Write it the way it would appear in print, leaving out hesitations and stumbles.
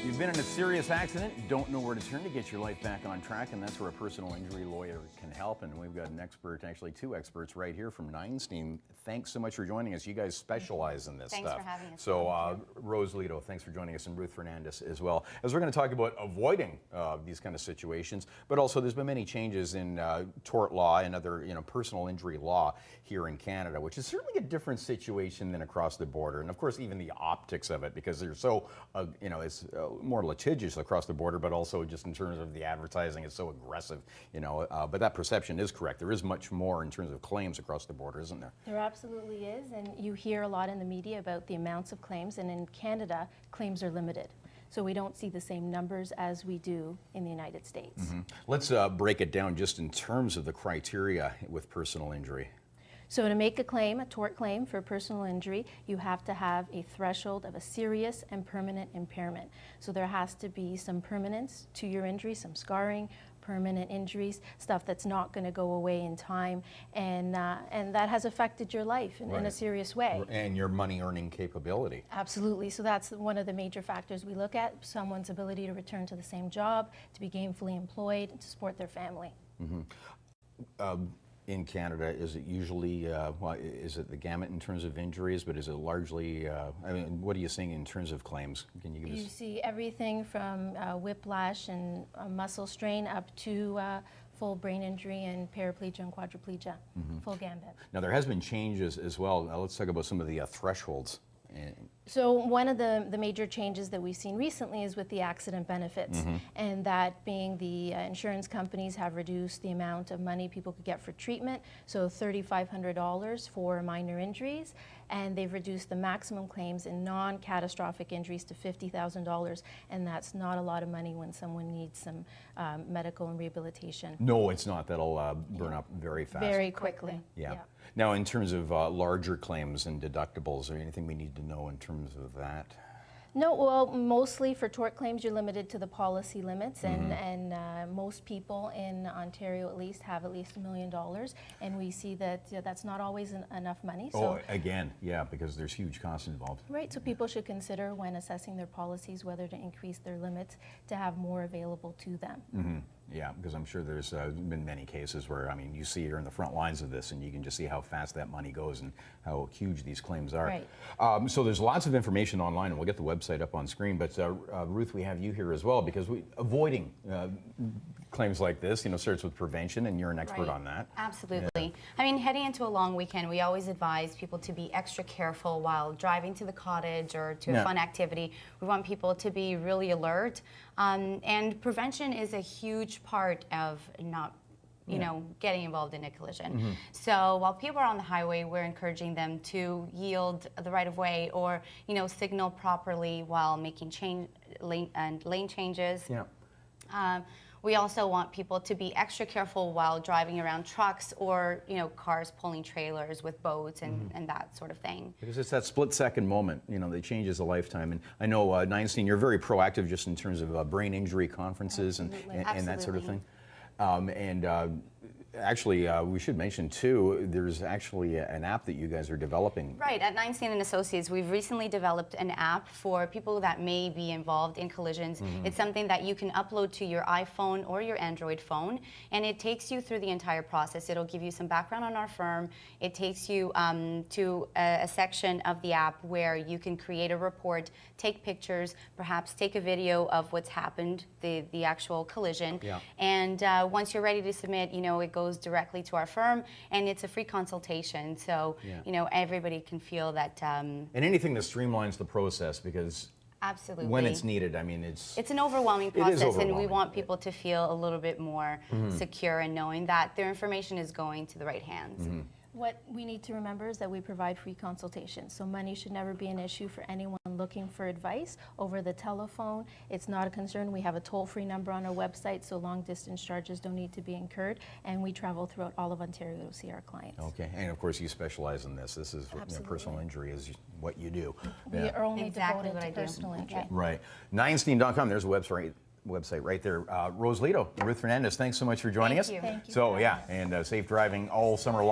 You've been in a serious accident, don't know where to turn to get your life back on track, and that's where a personal injury lawyer can help. And we've got an expert, actually two experts right here from Neinstein. Thanks so much for joining us. You guys specialize in this stuff. Thanks for having us. So Rose Lito, thanks for joining us, and Ruth Fernandez as well. As we're going to talk about avoiding these kind of situations, but also there's been many changes in tort law and other personal injury law here in Canada, which is certainly a different situation than across the border. And of course, even the optics of it, because they're so, it's more litigious across the border, but also just in terms of the advertising, it's so aggressive, but that perception is correct. There is much more in terms of claims across the border, isn't there? There absolutely is, and you hear a lot in the media about the amounts of claims, and in Canada, claims are limited. So we don't see the same numbers as we do in the United States. Mm-hmm. Let's break it down just in terms of the criteria with personal injury. So to make a claim, a tort claim for personal injury, you have to have a threshold of a serious and permanent impairment. So there has to be some permanence to your injury, some scarring, permanent injuries, stuff that's not going to go away in time, and that has affected your life in a serious way. And your money earning capability. Absolutely. So that's one of the major factors we look at, someone's ability to return to the same job, to be gainfully employed, and to support their family. Mm-hmm. In Canada, is it usually, is it the gamut in terms of injuries, but is it largely, what are you seeing in terms of claims? Can you give us? You see everything from whiplash and muscle strain up to full brain injury and paraplegia and quadriplegia, full gambit. Now there has been changes as well. Now let's talk about some of the thresholds. So one of the major changes that we've seen recently is with the accident benefits, and that being the insurance companies have reduced the amount of money people could get for treatment, so $3,500 for minor injuries, and they've reduced the maximum claims in non-catastrophic injuries to $50,000, and that's not a lot of money when someone needs some medical and rehabilitation. No, it's not. That'll burn up very fast. Very quickly. Yeah. Now, in terms of larger claims and deductibles, is there anything we need to know in terms of that? No, well, mostly for tort claims, you're limited to the policy limits, and most people in Ontario at least have at least $1 million, and we see that that's not always enough money. So, again, yeah, because there's huge costs involved. Right, so people should consider when assessing their policies whether to increase their limits to have more available to them. Yeah, because I'm sure there's been many cases where, you see you're in the front lines of this and you can just see how fast that money goes and how huge these claims are. Right. So there's lots of information online, and we'll get the website up on screen, but Ruth, we have you here as well, because avoiding claims like this, starts with prevention, and you're an expert on that. Absolutely. Yeah. Heading into a long weekend, we always advise people to be extra careful while driving to the cottage or to a fun activity. We want people to be really alert, and prevention is a huge part of not getting involved in a collision. So while people are on the highway, we're encouraging them to yield the right of way or signal properly while making lane changes. We also want people to be extra careful while driving around trucks or cars pulling trailers with boats and that sort of thing. Because it's that split-second moment, that changes a lifetime. And I know, Neinstein, you're very proactive just in terms of brain injury conferences and that sort of thing. Actually, we should mention too, there's actually an app that you guys are developing. Right, at Neinstein Associates, we've recently developed an app for people that may be involved in collisions. It's something that you can upload to your iPhone or your Android phone, and it takes you through the entire process. It'll give you some background on our firm. It takes you to a section of the app where you can create a report, take pictures, perhaps take a video of what's happened, the actual collision. And once you're ready to submit, it goes directly to our firm, and it's a free consultation, so everybody can feel that. And anything that streamlines the process, because absolutely, when it's needed, it's an overwhelming process, and we want people to feel a little bit more secure in knowing that their information is going to the right hands. What we need to remember is that we provide free consultations, so money should never be an issue for anyone looking for advice over the telephone. It's not a concern. We have a toll-free number on our website, so long-distance charges don't need to be incurred, and we travel throughout all of Ontario to see our clients. Okay, and of course you specialize in this. This is personal injury is what you do. We are only devoted to personal injury. Right. Neinstein.com, there's a website right there. Rose Lito, Ruth Fernandez, thanks so much for joining us. Thank you. So, and safe driving all summer long.